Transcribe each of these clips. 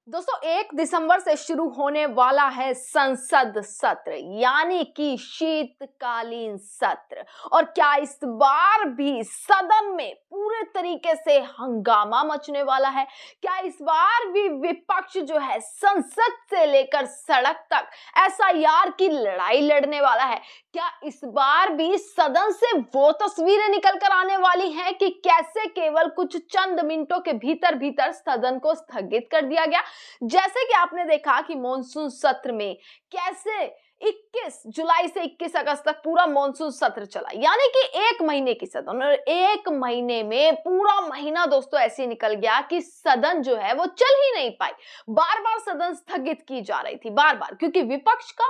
दोस्तों 1 दिसंबर से शुरू होने वाला है संसद सत्र यानी कि शीतकालीन सत्र। और क्या इस बार भी सदन में पूरे तरीके से हंगामा मचने वाला है? क्या इस बार भी विपक्ष जो है संसद से लेकर सड़क तक एसआईआर की लड़ाई लड़ने वाला है? क्या इस बार भी सदन से वो तस्वीरें निकल कर आने वाली हैं कि कैसे केवल कुछ चंद मिनटों के भीतर भीतर सदन को स्थगित कर दिया गया? जैसे कि आपने देखा कि मॉनसून सत्र में कैसे 21 जुलाई से 21 अगस्त तक पूरा मॉनसून सत्र चला, यानी कि 1 महीने की सदन। और 1 महीने में पूरा महीना दोस्तों ऐसे निकल गया कि सदन जो है वो चल ही नहीं पाई। बार बार सदन स्थगित की जा रही थी, बार बार, क्योंकि विपक्ष का,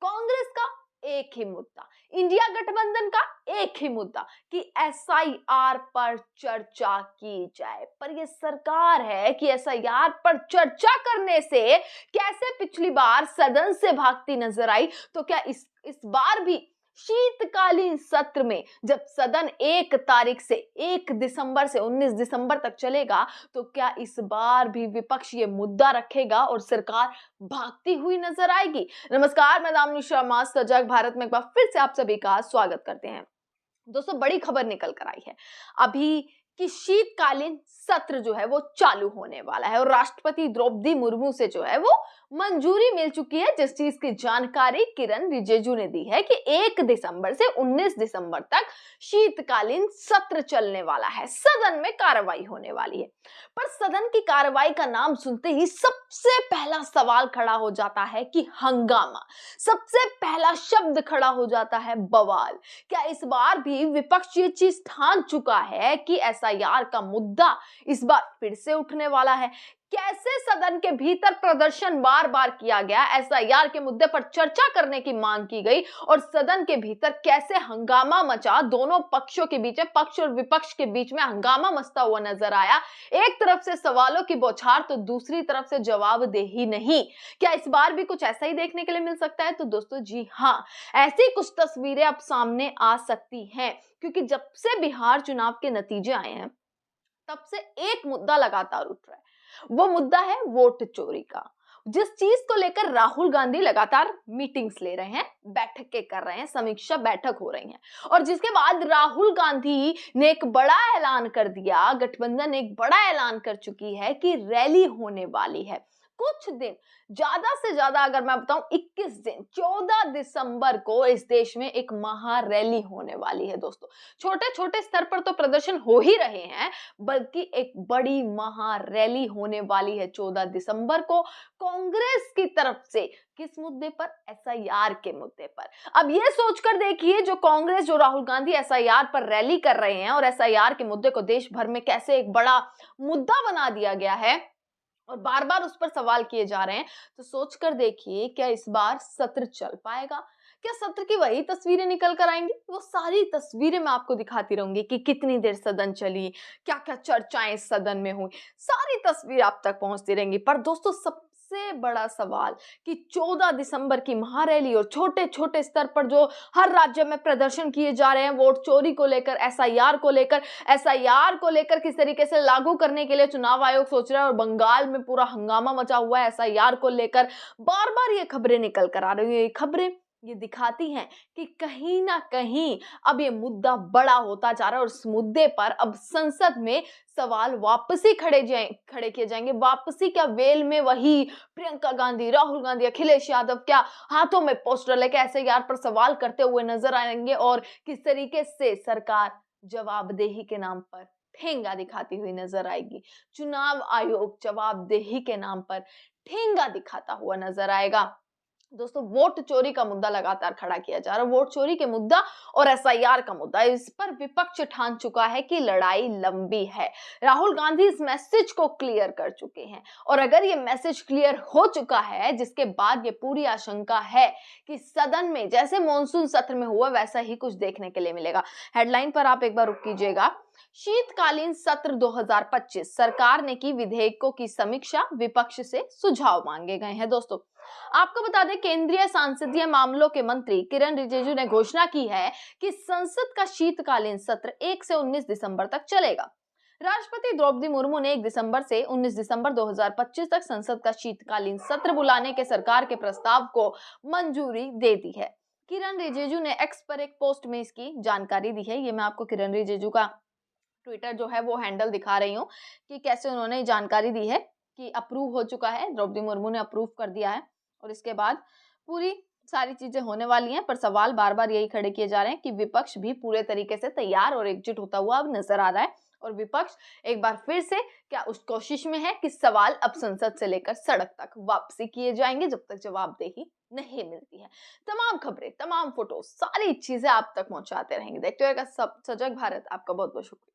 कांग्रेस का एक ही मुद्दा, इंडिया गठबंधन का एक ही मुद्दा कि एसआईआर पर चर्चा की जाए। पर यह सरकार है कि एसआईआर पर चर्चा करने से कैसे पिछली बार सदन से भागती नजर आई, तो क्या इस बार भी शीतकालीन सत्र में जब सदन 1 तारीख से 1 दिसंबर से 19 दिसंबर तक चलेगा, तो क्या इस बार भी विपक्ष ये मुद्दा रखेगा और सरकार भागती हुई नजर आएगी? नमस्कार, मैं दामिनी शर्मा, सजग भारत में एक बार फिर से आप सभी का स्वागत करते हैं। दोस्तों बड़ी खबर निकल कर आई है अभी कि शीतकालीन सत्र जो है वो चालू होने वाला है और राष्ट्रपति द्रौपदी मुर्मू से जो है वो मंजूरी मिल चुकी है, जिस चीज की जानकारी किरण रिजिजू ने दी है कि 1 दिसंबर से 19 दिसंबर तक शीतकालीन सत्र चलने वाला है, सदन में कार्रवाई होने वाली है। पर सदन की कार्रवाई का नाम सुनते ही सबसे पहला सवाल खड़ा हो जाता है कि हंगामा, सबसे पहला शब्द खड़ा हो जाता है बवाल। क्या इस बार भी विपक्ष ये चीज ठान चुका है कि एसआईआर का मुद्दा इस बार फिर से उठने वाला है? कैसे सदन के भीतर प्रदर्शन बार बार किया गया, एसआईआर के मुद्दे पर चर्चा करने की मांग की गई और सदन के भीतर कैसे हंगामा मचा, दोनों पक्षों के बीच, पक्ष और विपक्ष के बीच में हंगामा मचता हुआ नजर आया। एक तरफ से सवालों की बौछार तो दूसरी तरफ से जवाबदेही नहीं। क्या इस बार भी कुछ ऐसा ही देखने के लिए मिल सकता है? तो दोस्तों जी हाँ, ऐसी कुछ तस्वीरें अब सामने आ सकती हैं, क्योंकि जब से बिहार चुनाव के नतीजे आए हैं तब से एक मुद्दा लगातार उठ रहा है। वो मुद्दा है वोट चोरी का, जिस चीज को लेकर राहुल गांधी लगातार मीटिंग्स ले रहे हैं, बैठकें कर रहे हैं, समीक्षा बैठक हो रही है। और जिसके बाद राहुल गांधी ने एक बड़ा ऐलान कर दिया, गठबंधन एक बड़ा ऐलान कर चुकी है कि रैली होने वाली है कुछ दिन, ज्यादा से ज्यादा अगर मैं बताऊं 21 दिन, 14 दिसंबर को इस देश में एक महा रैली होने वाली है। दोस्तों छोटे छोटे स्तर पर तो प्रदर्शन हो ही रहे हैं, बल्कि एक बड़ी महा रैली होने वाली है 14 दिसंबर को कांग्रेस की तरफ से। किस मुद्दे पर? एसआईआर के मुद्दे पर। अब ये सोचकर देखिए, जो कांग्रेस, जो राहुल गांधी एसआईआर पर रैली कर रहे हैं और एसआईआर के मुद्दे को देश भर में कैसे एक बड़ा मुद्दा बना दिया गया है और बार बार उस पर सवाल किए जा रहे हैं, तो सोचकर देखिए क्या इस बार सत्र चल पाएगा? क्या सत्र की वही तस्वीरें निकल कर आएंगी? वो सारी तस्वीरें मैं आपको दिखाती रहूंगी कि कितनी देर सदन चली, क्या क्या चर्चाएं सदन में हुई, सारी तस्वीर आप तक पहुंचती रहेंगी। पर दोस्तों सबसे बड़ा सवाल कि 14 दिसंबर की महारैली और छोटे छोटे स्तर पर जो हर राज्य में प्रदर्शन किए जा रहे हैं वोट चोरी को लेकर, एसआईआर को लेकर किस तरीके से लागू करने के लिए चुनाव आयोग सोच रहा है, और बंगाल में पूरा हंगामा मचा हुआ है एसआईआर को लेकर। बार बार ये खबरें निकल कर आ रही है, ये खबरें ये दिखाती हैं कि कहीं ना कहीं अब ये मुद्दा बड़ा होता जा रहा है और इस मुद्दे पर अब संसद में सवाल वापसी खड़े किए जाएंगे। वापसी क्या? वेल में वही प्रियंका गांधी, राहुल गांधी, अखिलेश यादव क्या हाथों में पोस्टर लेके एसआईआर पर सवाल करते हुए नजर आएंगे और किस तरीके से सरकार जवाबदेही के नाम पर ठेंगा दिखाती हुई नजर आएगी। चुनाव आयोग जवाबदेही के नाम पर ठेंगा दिखाता हुआ नजर आएगा। दोस्तों वोट चोरी का मुद्दा लगातार खड़ा किया जा रहा है, वोट चोरी के मुद्दा और एसआईआर का मुद्दा, इस पर विपक्ष ठान चुका है कि लड़ाई लंबी है। राहुल गांधी इस मैसेज को क्लियर कर चुके हैं और अगर ये मैसेज क्लियर हो चुका है, जिसके बाद ये पूरी आशंका है कि सदन में जैसे मॉनसून सत्र में हुआ वैसा ही कुछ देखने के लिए मिलेगा। हेडलाइन पर आप एक बार रुक कीजिएगा। शीतकालीन सत्र 2025, सरकार ने की विधेयकों की समीक्षा, विपक्ष से सुझाव मांगे गए हैं। दोस्तों आपको बता दें, केंद्रीय संसदीय मामलों के मंत्री किरण रिजिजू ने घोषणा की है कि संसद का शीतकालीन सत्र 1 से 19 दिसंबर तक चलेगा। राष्ट्रपति द्रौपदी मुर्मू ने 1 दिसंबर से 19 दिसंबर 2025 तक संसद का शीतकालीन सत्र बुलाने के सरकार के प्रस्ताव को मंजूरी दे दी है। किरण रिजिजू ने एक्स पर एक पोस्ट में इसकी जानकारी दी है। ये मैं आपको किरण रिजिजू का ट्विटर जो है वो हैंडल दिखा रही हूँ कि कैसे उन्होंने जानकारी दी है कि अप्रूव हो चुका है, द्रौपदी मुर्मू ने अप्रूव कर दिया है और इसके बाद पूरी सारी चीजें होने वाली हैं। पर सवाल बार बार यही खड़े किए जा रहे हैं कि विपक्ष भी पूरे तरीके से तैयार और एकजुट होता हुआ अब नजर आ रहा है और विपक्ष एक बार फिर से क्या उस कोशिश में है कि सवाल अब संसद से लेकर सड़क तक वापसी किए जाएंगे जब तक जवाबदेही नहीं मिलती है। तमाम खबरें, तमाम फोटो, सारी चीजें आप तक पहुंचाते रहेंगे। देखते रहिएगा सब सजग भारत। आपका बहुत बहुत शुक्रिया।